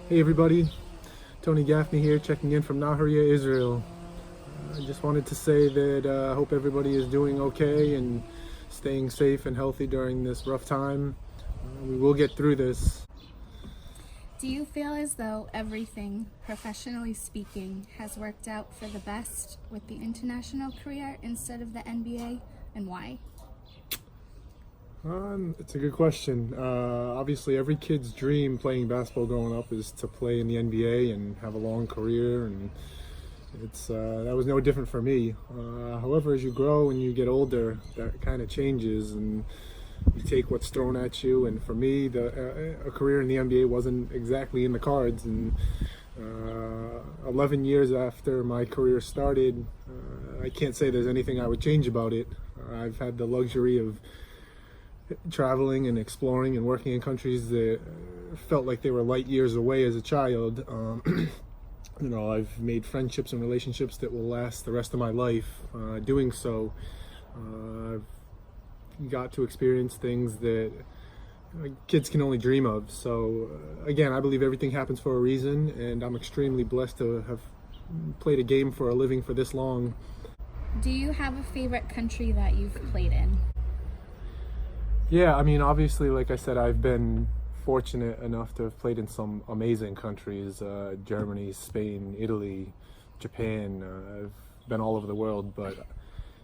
Hey everybody, Tony Gaffney here, checking in from Nahariya, Israel. I just wanted to say that I hope everybody is doing okay and staying safe and healthy during this rough time. We will get through this. Do you feel as though everything, professionally speaking, has worked out for the best with the international career instead of the NBA, and why? It's a good question. Obviously, every kid's dream playing basketball growing up is to play in the NBA and have a long career, and that was no different for me. However, as you grow and you get older, that kind of changes, and you take what's thrown at you. And for me, a career in the NBA wasn't exactly in the cards. And 11 years after my career started, I can't say there's anything I would change about it. I've had the luxury of traveling and exploring and working in countries that felt like they were light years away as a child. I've made friendships and relationships that will last the rest of my life. Doing so, I've got to experience things that kids can only dream of. So again, I believe everything happens for a reason, and I'm extremely blessed to have played a game for a living for this long. Do you have a favorite country that you've played in? Yeah, I mean, obviously, like I said, I've been fortunate enough to have played in some amazing countries, Germany, Spain, Italy, Japan. I've been all over the world, but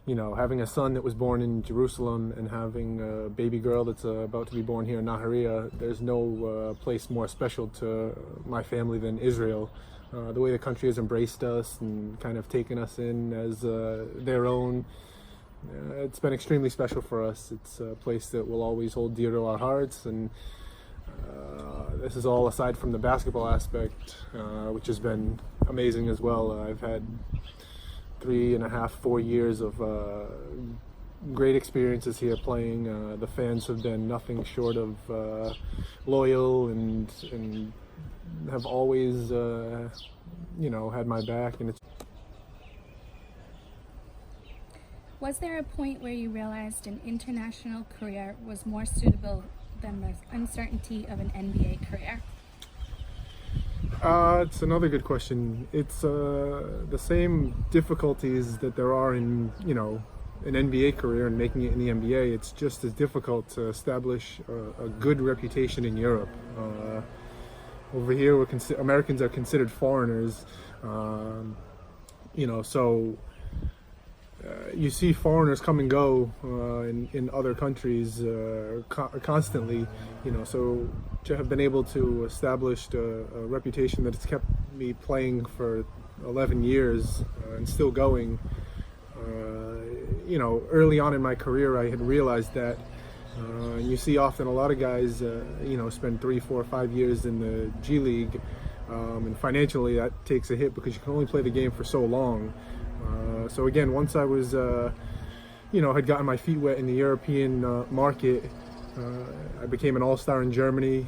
having a son that was born in Jerusalem and having a baby girl that's about to be born here in Nahariya, there's no place more special to my family than Israel. The way the country has embraced us and kind of taken us in as their own, it's been extremely special for us. It's a place that will always hold dear to our hearts, and this is all aside from the basketball aspect, which has been amazing as well. I've had 3.5, 4 years of great experiences here playing. The fans have been nothing short of loyal and have always had my back. And Was there a point where you realized an international career was more suitable than the uncertainty of an NBA career? It's another good question. It's the same difficulties that there are in an NBA career and making it in the NBA. It's just as difficult to establish a good reputation in Europe. Over here, Americans are considered foreigners. So you see foreigners come and go in other countries constantly. So to have been able to establish a reputation that has kept me playing for 11 years and still going. Early on in my career, I had realized that. You see often a lot of guys, spend 3, 4, 5 years in the G League, and financially that takes a hit because you can only play the game for so long. So again, once I was, had gotten my feet wet in the European market, I became an all-star in Germany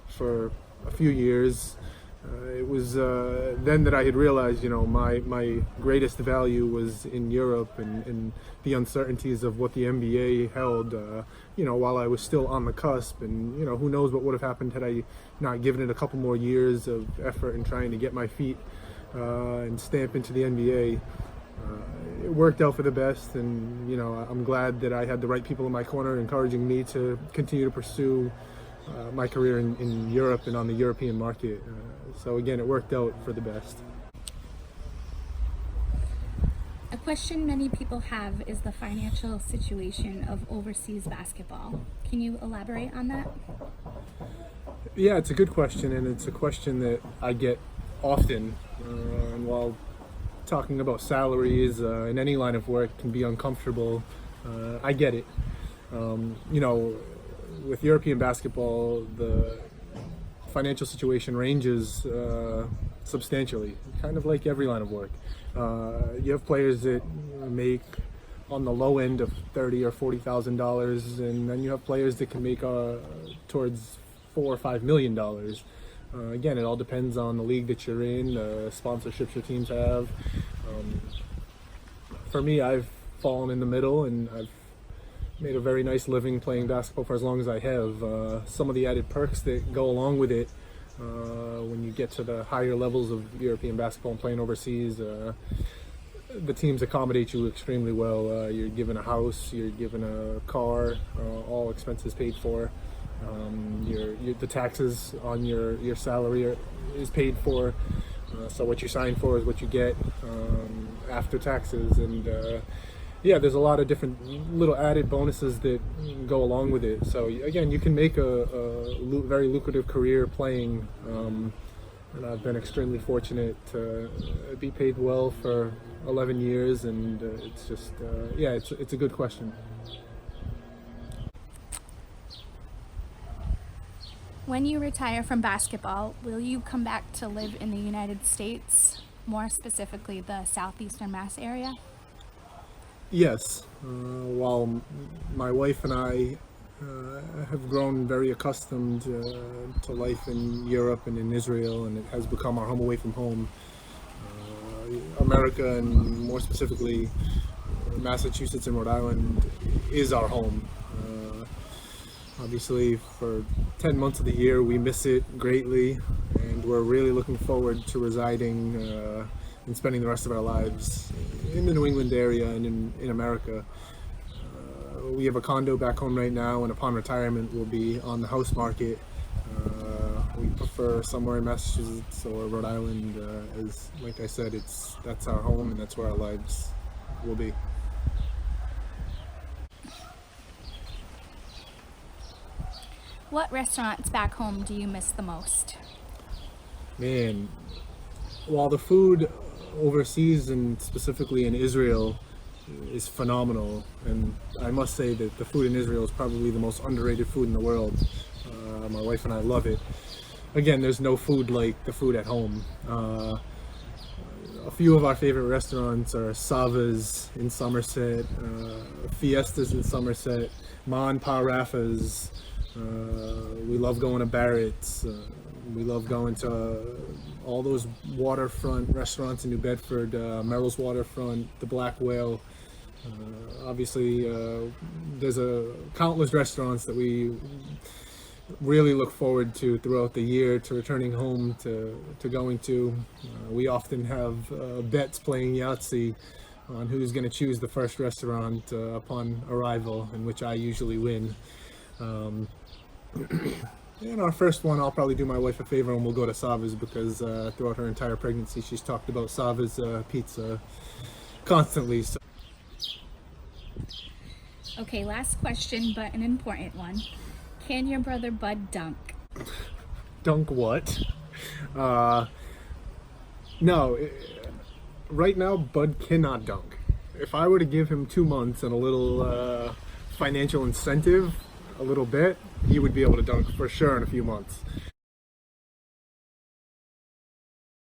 for a few years. It was then that I had realized, my greatest value was in Europe and the uncertainties of what the NBA held, while I was still on the cusp. And, who knows what would have happened had I not given it a couple more years of effort and trying to get my feet and stamp into the NBA. It worked out for the best, and I'm glad that I had the right people in my corner encouraging me to continue to pursue my career in Europe and on the European market. So again, it worked out for the best. A question many people have is the financial situation of overseas basketball. Can you elaborate on that? Yeah, it's a good question, and it's a question that I get often. And while talking about salaries in any line of work can be uncomfortable, I get it. With European basketball, the financial situation ranges substantially, kind of like every line of work. You have players that make on the low end of $30,000 or $40,000, and then you have players that can make towards $4 or $5 million. Again, it all depends on the league that you're in, the sponsorships your teams have. For me, I've fallen in the middle, and I've made a very nice living playing basketball for as long as I have. Some of the added perks that go along with it When you get to the higher levels of European basketball and playing overseas, the teams accommodate you extremely well. You're given a house, you're given a car, all expenses paid for. The taxes on your salary is paid for. So what you sign for is what you get after taxes, and there's a lot of different little added bonuses that go along with it. So again, you can make a very lucrative career playing, and I've been extremely fortunate to be paid well for 11 years, and it's just it's a good question. When you retire from basketball, will you come back to live in the United States, more specifically the southeastern Mass area? Yes. While my wife and I have grown very accustomed to life in Europe and in Israel, and it has become our home away from home, America, and more specifically Massachusetts and Rhode Island, is our home. Obviously, for 10 months of the year, we miss it greatly, and we're really looking forward to residing and spending the rest of our lives in the New England area and in America. We have a condo back home right now, and upon retirement, we'll be on the house market. We prefer somewhere in Massachusetts or Rhode Island, as, like I said, that's our home, and that's where our lives will be. What restaurants back home do you miss the most? Man, while the food overseas and specifically in Israel is phenomenal, and I must say that the food in Israel is probably the most underrated food in the world. My wife and I love it. Again, there's no food like the food at home. A few of our favorite restaurants are Sava's in Somerset, Fiestas in Somerset, Ma and Pa Rafa's. We love going to Barrett's. We love going to all those waterfront restaurants in New Bedford, Merrill's Waterfront, the Black Whale. Obviously, there's countless restaurants that we really look forward to throughout the year, to returning home, to going to. We often have bets playing Yahtzee on who's going to choose the first restaurant upon arrival, in which I usually win. And our first one, I'll probably do my wife a favor and we'll go to Sava's, because throughout her entire pregnancy she's talked about Sava's pizza constantly. So. Okay, last question, but an important one. Can your brother Bud dunk? Dunk what? No, right now Bud cannot dunk. If I were to give him 2 months and a little financial incentive, a little bit, he would be able to dunk for sure in a few months.